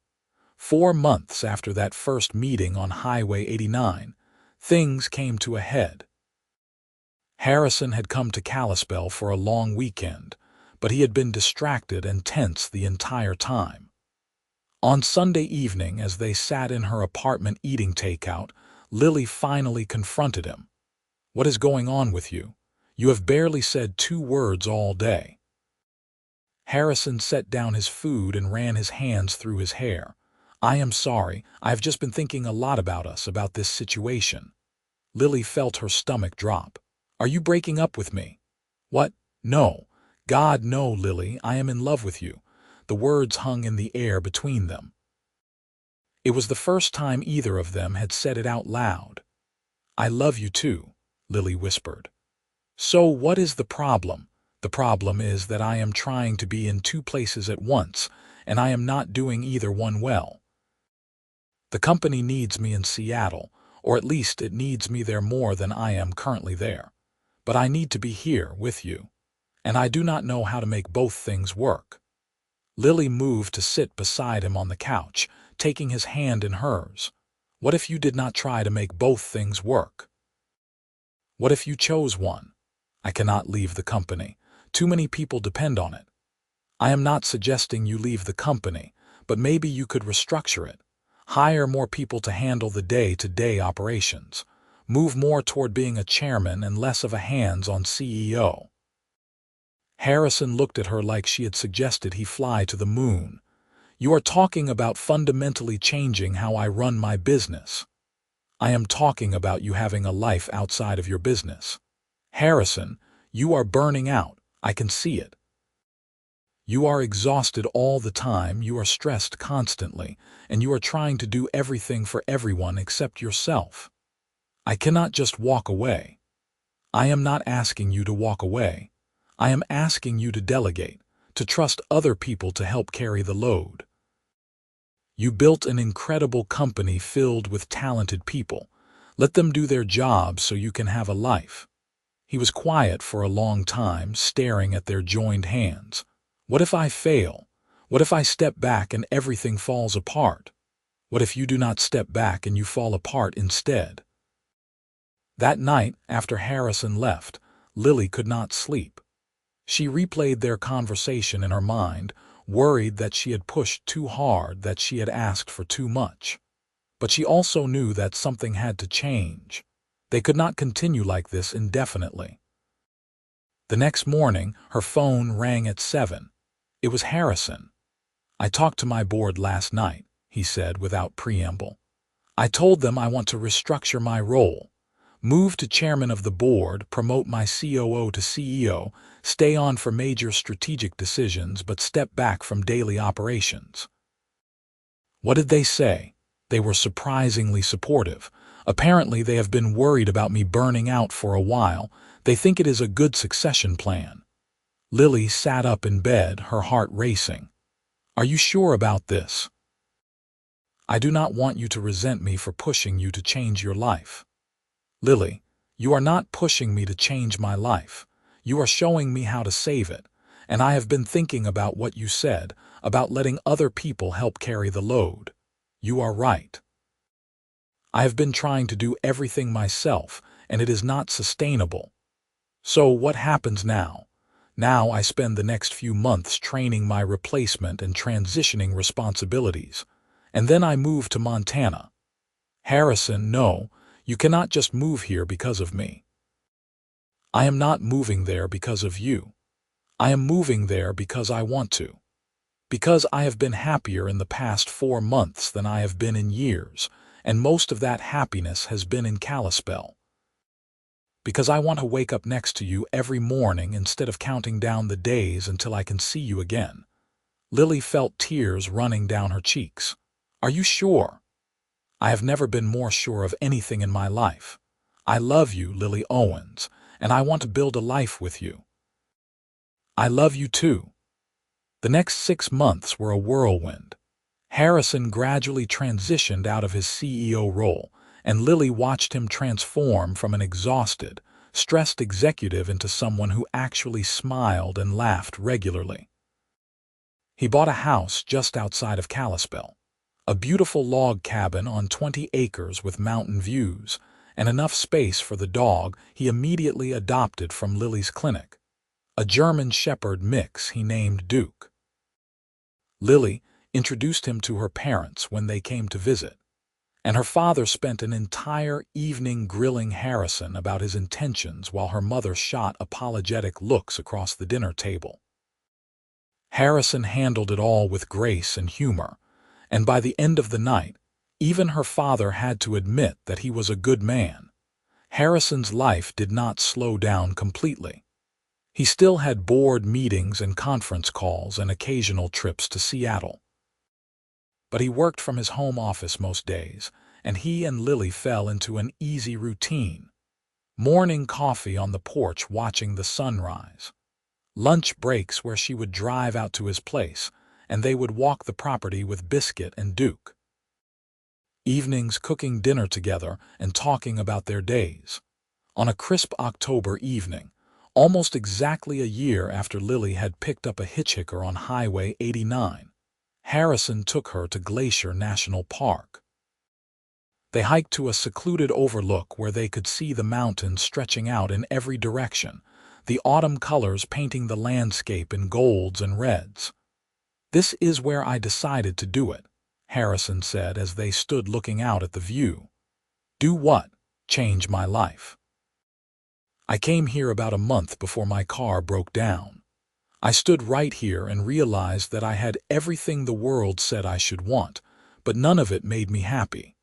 4 months after that first meeting on Highway 89, things came to a head. Harrison had come to Kalispell for a long weekend, but he had been distracted and tense the entire time. On Sunday evening, as they sat in her apartment eating takeout, Lily finally confronted him. "What is going on with you? You have barely said 2 words all day." Harrison set down his food and ran his hands through his hair. "I am sorry. I have just been thinking a lot about us, about this situation." Lily felt her stomach drop. "Are you breaking up with me?" "What? No. God, no, Lily. I am in love with you." The words hung in the air between them. It was the first time either of them had said it out loud. "I love you too," Lily whispered. "So what is the problem?" "The problem is that I am trying to be in 2 places at once, and I am not doing either one well. The company needs me in Seattle, or at least it needs me there more than I am currently there. But I need to be here with you, and I do not know how to make both things work." Lily moved to sit beside him on the couch, taking his hand in hers. "What if you did not try to make both things work? What if you chose one?" "I cannot leave the company. Too many people depend on it." "I am not suggesting you leave the company, but maybe you could restructure it. Hire more people to handle the day-to-day operations. Move more toward being a chairman and less of a hands-on CEO." Harrison looked at her like she had suggested he fly to the moon. "You are talking about fundamentally changing how I run my business." "I am talking about you having a life outside of your business. Harrison, you are burning out. I can see it." You are exhausted all the time, you are stressed constantly, and you are trying to do everything for everyone except yourself. I cannot just walk away. I am not asking you to walk away. I am asking you to delegate, to trust other people to help carry the load. You built an incredible company filled with talented people. Let them do their jobs so you can have a life. He was quiet for a long time, staring at their joined hands. What if I fail? What if I step back and everything falls apart? What if you do not step back and you fall apart instead? That night, after Harrison left, Lily could not sleep. She replayed their conversation in her mind, worried that she had pushed too hard, that she had asked for too much. But she also knew that something had to change. They could not continue like this indefinitely. The next morning, her phone rang at 7. It was Harrison. "I talked to my board last night," he said without preamble. "I told them I want to restructure my role. Move to chairman of the board, promote my COO to CEO, stay on for major strategic decisions but step back from daily operations." What did they say? They were surprisingly supportive. "Apparently they have been worried about me burning out for a while. They think it is a good succession plan." Lily sat up in bed, her heart racing. "Are you sure about this?" "I do not want you to resent me for pushing you to change your life." "Lily, you are not pushing me to change my life. You are showing me how to save it. And I have been thinking about what you said, about letting other people help carry the load. You are right. I have been trying to do everything myself, and it is not sustainable. So what happens now? Now I spend the next few months training my replacement and transitioning responsibilities. And then I move to Montana." "Harrison, no, you cannot just move here because of me." "I am not moving there because of you. I am moving there because I want to. Because I have been happier in the past 4 months than I have been in years, and most of that happiness has been in Kalispell. Because I want to wake up next to you every morning instead of counting down the days until I can see you again." Lily felt tears running down her cheeks. "Are you sure?" "I have never been more sure of anything in my life. I love you, Lily Owens, and I want to build a life with you." "I love you too." The next 6 months were a whirlwind. Harrison gradually transitioned out of his CEO role, and Lily watched him transform from an exhausted, stressed executive into someone who actually smiled and laughed regularly. He bought a house just outside of Kalispell, a beautiful log cabin on 20 acres with mountain views, and enough space for the dog he immediately adopted from Lily's clinic, a German Shepherd mix he named Duke. Lily introduced him to her parents when they came to visit, and her father spent an entire evening grilling Harrison about his intentions while her mother shot apologetic looks across the dinner table. Harrison handled it all with grace and humor, and by the end of the night, even her father had to admit that he was a good man. Harrison's life did not slow down completely. He still had board meetings and conference calls and occasional trips to Seattle. But he worked from his home office most days, and he and Lily fell into an easy routine. Morning coffee on the porch watching the sunrise. Lunch breaks where she would drive out to his place, and they would walk the property with Biscuit and Duke. Evenings cooking dinner together and talking about their days. On a crisp October evening, almost exactly a year after Lily had picked up a hitchhiker on Highway 89, Harrison took her to Glacier National Park. They hiked to a secluded overlook where they could see the mountains stretching out in every direction, the autumn colors painting the landscape in golds and reds. "This is where I decided to do it," Harrison said as they stood looking out at the view. "Do what? Change my life. I came here about a month before my car broke down. I stood right here and realized that I had everything the world said I should want, but none of it made me happy.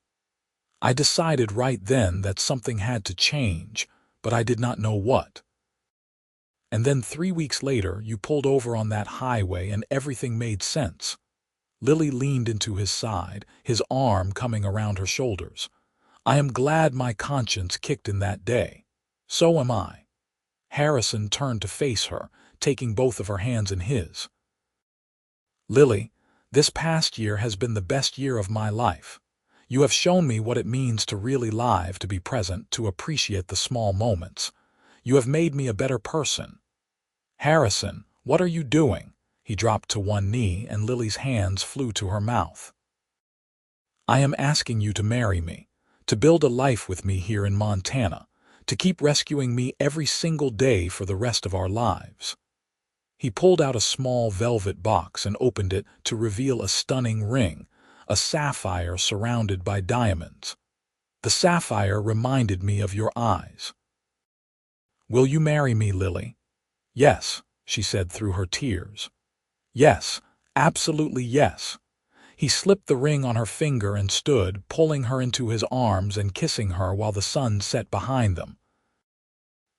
I decided right then that something had to change, but I did not know what. And then 3 weeks later, you pulled over on that highway and everything made sense. Lily leaned into his side, his arm coming around her shoulders. I am glad my conscience kicked in that day. So am I. Harrison turned to face her, taking both of her hands in his. Lily, this past year has been the best year of my life. You have shown me what it means to really live, to be present, to appreciate the small moments. You have made me a better person. Harrison, what are you doing? He dropped to one knee and Lily's hands flew to her mouth. I am asking you to marry me, to build a life with me here in Montana, to keep rescuing me every single day for the rest of our lives. He pulled out a small velvet box and opened it to reveal a stunning ring, a sapphire surrounded by diamonds. The sapphire reminded me of your eyes. Will you marry me, Lily? Yes, she said through her tears. Yes, absolutely yes. He slipped the ring on her finger and stood, pulling her into his arms and kissing her while the sun set behind them.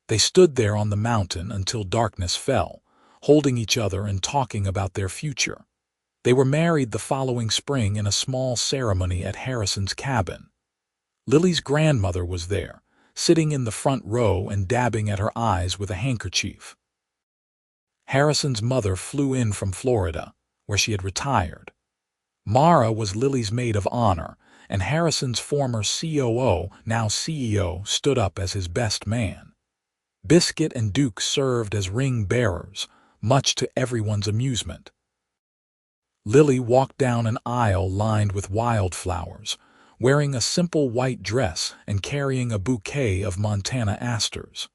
They stood there on the mountain until darkness fell, holding each other and talking about their future. They were married the following spring in a small ceremony at Harrison's cabin. Lily's grandmother was there, sitting in the front row and dabbing at her eyes with a handkerchief. Harrison's mother flew in from Florida, where she had retired. Mara was Lily's maid of honor, and Harrison's former COO, now CEO, stood up as his best man. Biscuit and Duke served as ring bearers, much to everyone's amusement. Lily walked down an aisle lined with wildflowers, wearing a simple white dress and carrying a bouquet of Montana asters.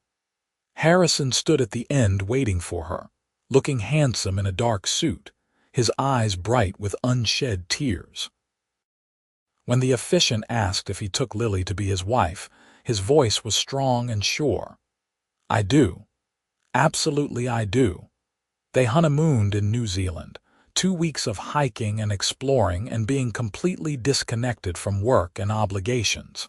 Harrison stood at the end waiting for her, looking handsome in a dark suit, his eyes bright with unshed tears. When the officiant asked if he took Lily to be his wife, his voice was strong and sure. I do. Absolutely I do. They honeymooned in New Zealand, 2 weeks of hiking and exploring and being completely disconnected from work and obligations.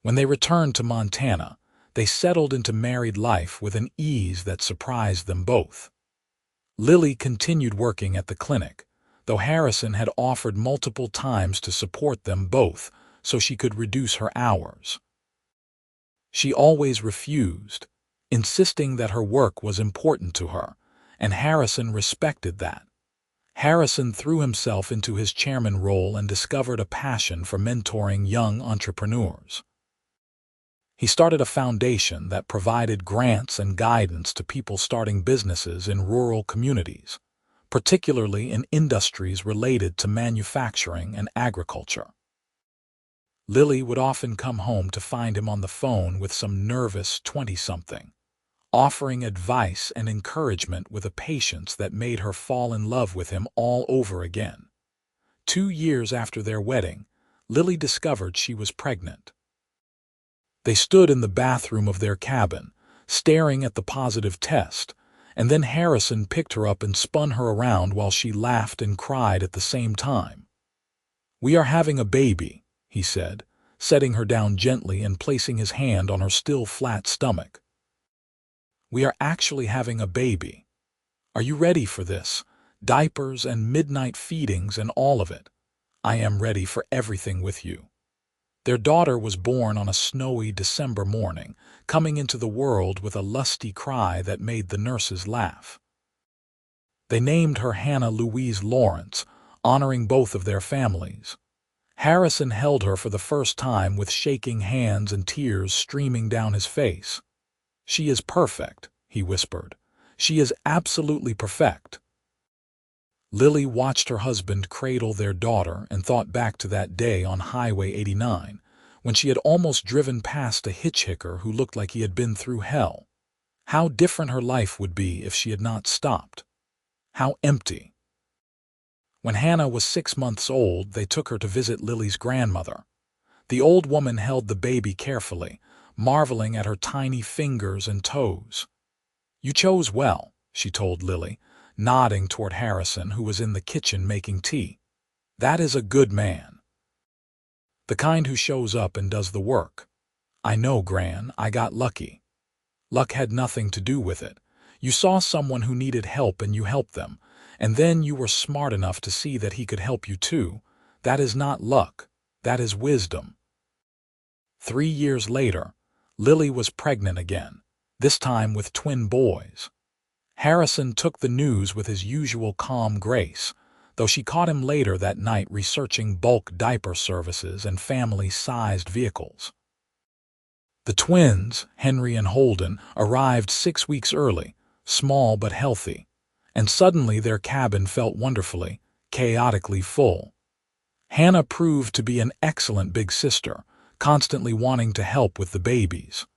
When they returned to Montana, they settled into married life with an ease that surprised them both. Lily continued working at the clinic, though Harrison had offered multiple times to support them both so she could reduce her hours. She always refused, insisting that her work was important to her, and Harrison respected that. Harrison threw himself into his chairman role and discovered a passion for mentoring young entrepreneurs. He started a foundation that provided grants and guidance to people starting businesses in rural communities, particularly in industries related to manufacturing and agriculture. Lily would often come home to find him on the phone with some nervous 20-something, offering advice and encouragement with a patience that made her fall in love with him all over again. 2 years after their wedding, Lily discovered she was pregnant. They stood in the bathroom of their cabin, staring at the positive test, and then Harrison picked her up and spun her around while she laughed and cried at the same time. We are having a baby, he said, setting her down gently and placing his hand on her still flat stomach. We are actually having a baby. Are you ready for this? Diapers and midnight feedings and all of it. I am ready for everything with you. Their daughter was born on a snowy December morning, coming into the world with a lusty cry that made the nurses laugh. They named her Hannah Louise Lawrence, honoring both of their families. Harrison held her for the first time with shaking hands and tears streaming down his face. She is perfect, he whispered. She is absolutely perfect. Lily watched her husband cradle their daughter and thought back to that day on Highway 89, when she had almost driven past a hitchhiker who looked like he had been through hell. How different her life would be if she had not stopped. How empty. When Hannah was 6 months old, they took her to visit Lily's grandmother. The old woman held the baby carefully, marveling at her tiny fingers and toes. You chose well, she told Lily, nodding toward Harrison, who was in the kitchen making tea. That is a good man. The kind who shows up and does the work. I know, Gran, I got lucky. Luck had nothing to do with it. You saw someone who needed help and you helped them, and then you were smart enough to see that he could help you too. That is not luck. That is wisdom. 3 years later, Lily was pregnant again, this time with twin boys. Harrison took the news with his usual calm grace, though she caught him later that night researching bulk diaper services and family-sized vehicles. The twins, Henry and Holden, arrived 6 weeks early, small but healthy, and suddenly their cabin felt wonderfully, chaotically full. Hannah proved to be an excellent big sister, constantly wanting to help with the babies.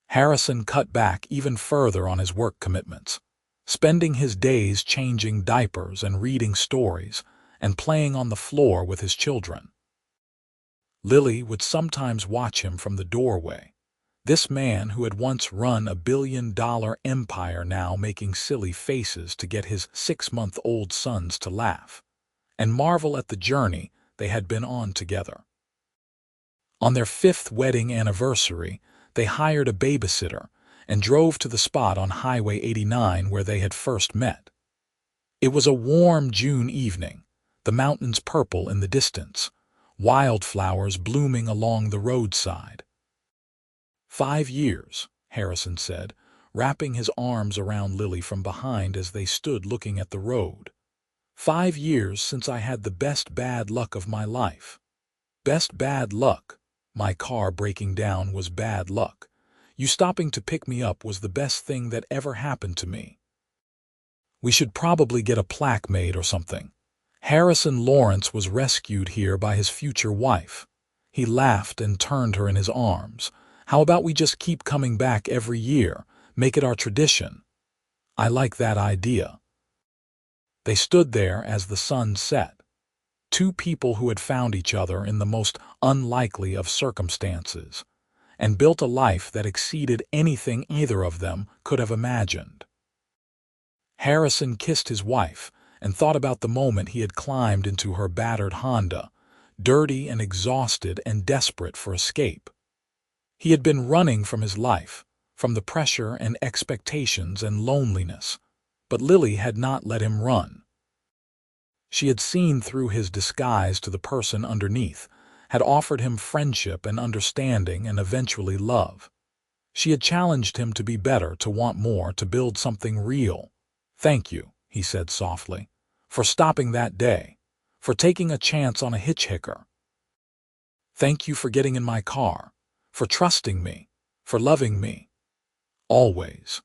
Harrison cut back even further on his work commitments, spending his days changing diapers and reading stories and playing on the floor with his children. Lily would sometimes watch him from the doorway, this man who had once run a billion-dollar empire now making silly faces to get his 6-month-old sons to laugh, and marvel at the journey they had been on together. On their 5th wedding anniversary, they hired a babysitter and drove to the spot on Highway 89 where they had first met. It was a warm June evening, the mountains purple in the distance, wildflowers blooming along the roadside. 5 years, Harrison said, wrapping his arms around Lily from behind as they stood looking at the road. 5 years since I had the best bad luck of my life. Best bad luck. My car breaking down was bad luck. You stopping to pick me up was the best thing that ever happened to me. We should probably get a plaque made or something. Harrison Lawrence was rescued here by his future wife. He laughed and turned her in his arms. How about we just keep coming back every year, make it our tradition? I like that idea. They stood there as the sun set. Two people who had found each other in the most unlikely of circumstances, and built a life that exceeded anything either of them could have imagined. Harrison kissed his wife and thought about the moment he had climbed into her battered Honda, dirty and exhausted and desperate for escape. He had been running from his life, from the pressure and expectations and loneliness, but Lily had not let him run. She had seen through his disguise to the person underneath, had offered him friendship and understanding and eventually love. She had challenged him to be better, to want more, to build something real. "Thank you," he said softly, "for stopping that day, for taking a chance on a hitchhiker. Thank you for getting in my car, for trusting me, for loving me. Always."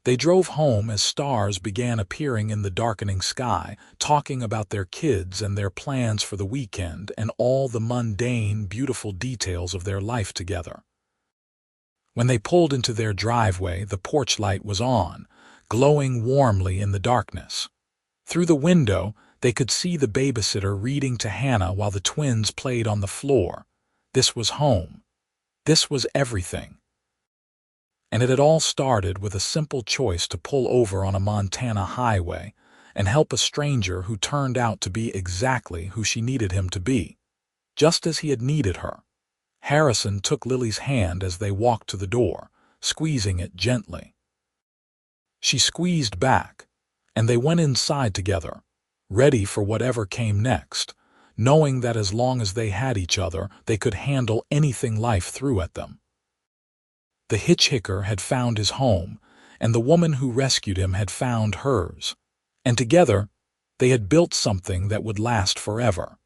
They drove home as stars began appearing in the darkening sky, talking about their kids and their plans for the weekend and all the mundane, beautiful details of their life together. When they pulled into their driveway, the porch light was on, glowing warmly in the darkness. Through the window, they could see the babysitter reading to Hannah while the twins played on the floor. This was home. This was everything. And it had all started with a simple choice to pull over on a Montana highway and help a stranger who turned out to be exactly who she needed him to be, just as he had needed her. Harrison took Lily's hand as they walked to the door, squeezing it gently. She squeezed back, and they went inside together, ready for whatever came next, knowing that as long as they had each other, they could handle anything life threw at them. The hitchhiker had found his home, and the woman who rescued him had found hers, and together they had built something that would last forever.